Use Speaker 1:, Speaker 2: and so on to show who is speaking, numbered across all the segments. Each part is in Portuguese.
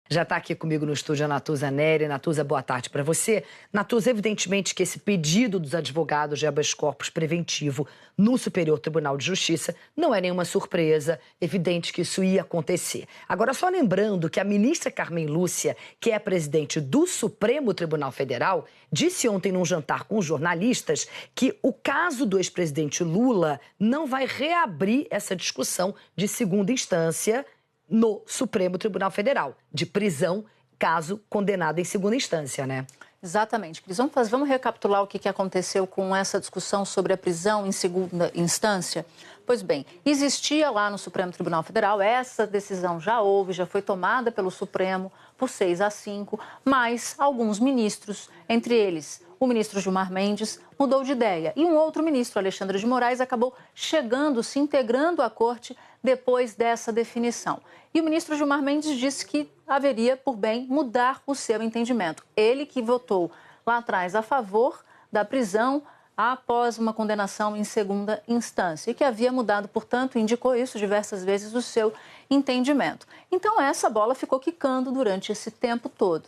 Speaker 1: Já está aqui comigo no estúdio a Natuza Neri. Natuza, boa tarde para você. Natuza, evidentemente que esse pedido dos advogados de habeas corpus preventivo no Superior Tribunal de Justiça não é nenhuma surpresa, evidente que isso ia acontecer. Agora, só lembrando que a ministra Carmen Lúcia, que é a presidente do Supremo Tribunal Federal, disse ontem num jantar com jornalistas que o caso do ex-presidente Lula não vai reabrir essa discussão de segunda instância no Supremo Tribunal Federal, de prisão, caso condenado em segunda instância, né?
Speaker 2: Exatamente, Cris. Vamos recapitular o que aconteceu com essa discussão sobre a prisão em segunda instância? Pois bem, existia lá no Supremo Tribunal Federal, essa decisão já houve, já foi tomada pelo Supremo por 6-5, mas alguns ministros, entre eles o ministro Gilmar Mendes, mudou de ideia. E um outro ministro, Alexandre de Moraes, acabou chegando, se integrando à corte depois dessa definição. E o ministro Gilmar Mendes disse que haveria, por bem, mudar o seu entendimento. Ele que votou lá atrás a favor da prisão após uma condenação em segunda instância e que havia mudado, portanto, indicou isso diversas vezes, o seu entendimento. Então, essa bola ficou quicando durante esse tempo todo.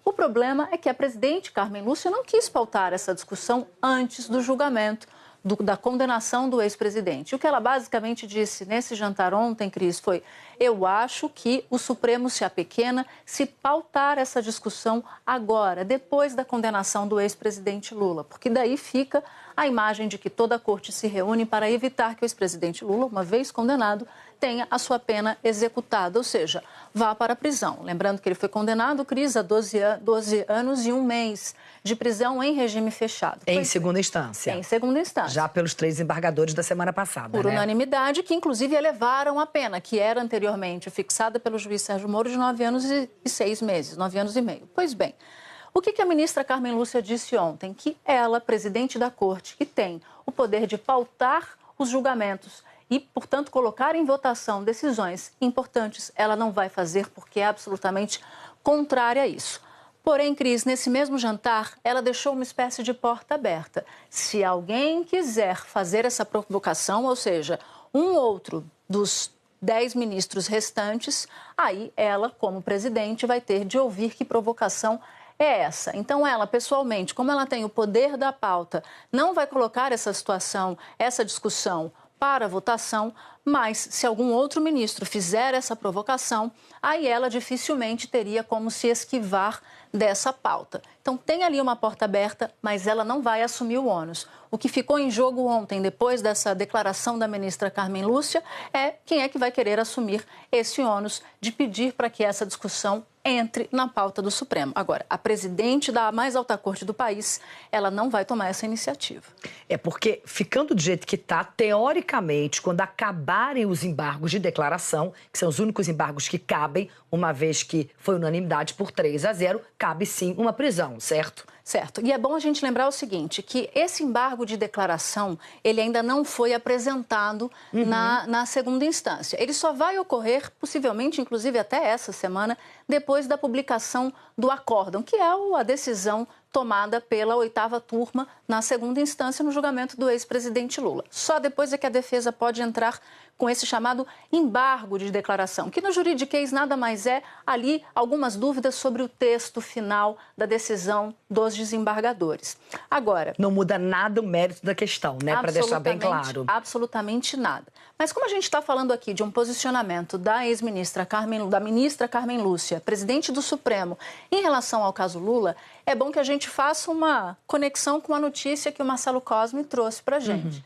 Speaker 2: O problema é que a presidente Carmen Lúcia não quis pautar essa discussão antes do julgamento da condenação do ex-presidente. O que ela basicamente disse nesse jantar ontem, Cris, foi: eu acho que o Supremo se apequena se pautar essa discussão agora, depois da condenação do ex-presidente Lula, porque daí fica a imagem de que toda a corte se reúne para evitar que o ex-presidente Lula, uma vez condenado, tenha a sua pena executada, ou seja, vá para a prisão. Lembrando que ele foi condenado, Cris, a 12 anos e 1 mês de prisão em regime fechado.
Speaker 1: Em segunda instância.
Speaker 2: Em segunda instância.
Speaker 1: Já pelos 3 embargadores da semana passada,
Speaker 2: por unanimidade, que inclusive elevaram a pena, que era anteriormente fixada pelo juiz Sérgio Moro de 9 anos e 6 meses, 9 anos e meio. Pois bem, o que a ministra Carmen Lúcia disse ontem? Que ela, presidente da corte, que tem o poder de pautar os julgamentos e, portanto, colocar em votação decisões importantes, ela não vai fazer porque é absolutamente contrária a isso. Porém, Cris, nesse mesmo jantar, ela deixou uma espécie de porta aberta. Se alguém quiser fazer essa provocação, ou seja, um outro dos 10 ministros restantes, aí ela, como presidente, vai ter de ouvir que provocação é essa. Então, ela, pessoalmente, como ela tem o poder da pauta, não vai colocar essa situação, essa discussão para votação, mas se algum outro ministro fizer essa provocação, aí ela dificilmente teria como se esquivar dessa pauta. Então, tem ali uma porta aberta, mas ela não vai assumir o ônus. O que ficou em jogo ontem, depois dessa declaração da ministra Carmen Lúcia, é quem é que vai querer assumir esse ônus de pedir para que essa discussão entre na pauta do Supremo. Agora, a presidente da mais alta corte do país, ela não vai tomar essa iniciativa.
Speaker 1: É porque, ficando do jeito que está, teoricamente, quando acabarem os embargos de declaração, que são os únicos embargos que cabem, uma vez que foi unanimidade por 3-0, cabe sim uma prisão, certo?
Speaker 2: Certo. E é bom a gente lembrar o seguinte, que esse embargo de declaração, ele ainda não foi apresentado na segunda instância. Ele só vai ocorrer, possivelmente, inclusive até essa semana, depois da publicação do acórdão, que é a decisão tomada pela 8ª turma na segunda instância no julgamento do ex-presidente Lula. Só depois é que a defesa pode entrar com esse chamado embargo de declaração, que no juridiquês nada mais é ali algumas dúvidas sobre o texto final da decisão dos desembargadores. Agora,
Speaker 1: não muda nada o mérito da questão, né? Para deixar bem claro.
Speaker 2: Absolutamente nada. Mas como a gente está falando aqui de um posicionamento da ex-ministra da ministra Carmen Lúcia, presidente do Supremo, em relação ao caso Lula, é bom que a gente faça uma conexão com a notícia que o Marcelo Cosme trouxe para a gente.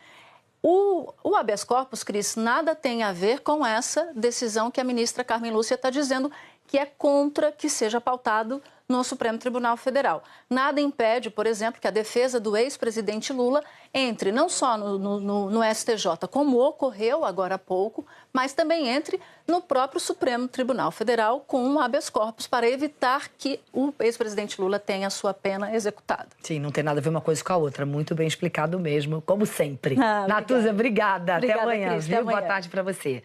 Speaker 2: O habeas corpus, Cris, nada tem a ver com essa decisão que a ministra Carmen Lúcia está dizendo que é contra que seja pautado no Supremo Tribunal Federal. Nada impede, por exemplo, que a defesa do ex-presidente Lula entre não só no STJ, como ocorreu agora há pouco, mas também entre no próprio Supremo Tribunal Federal com um habeas corpus para evitar que o ex-presidente Lula tenha a sua pena executada.
Speaker 1: Sim, não tem nada a ver uma coisa com a outra. Muito bem explicado mesmo, como sempre. Natuza, obrigada. Até amanhã,
Speaker 2: Cris,
Speaker 1: viu?
Speaker 2: até amanhã.
Speaker 1: Boa tarde para você.